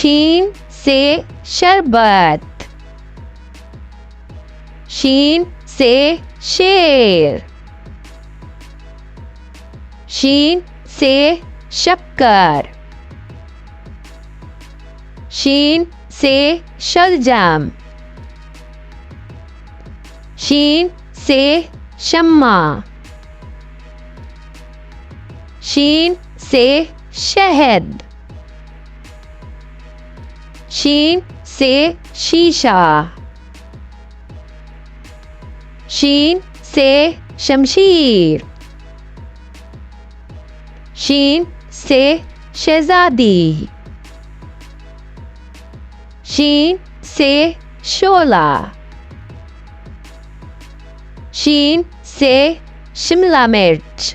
शीन से शरबत, शीन से शेर, शीन से शक्कर, शीन से शलजम, शीन से शम्मा, शीन से शहद, शीन से शीशा, शीन से शमशीर, शीन से शहजादी, शीन से शोला, शीन से शिमला मिर्च,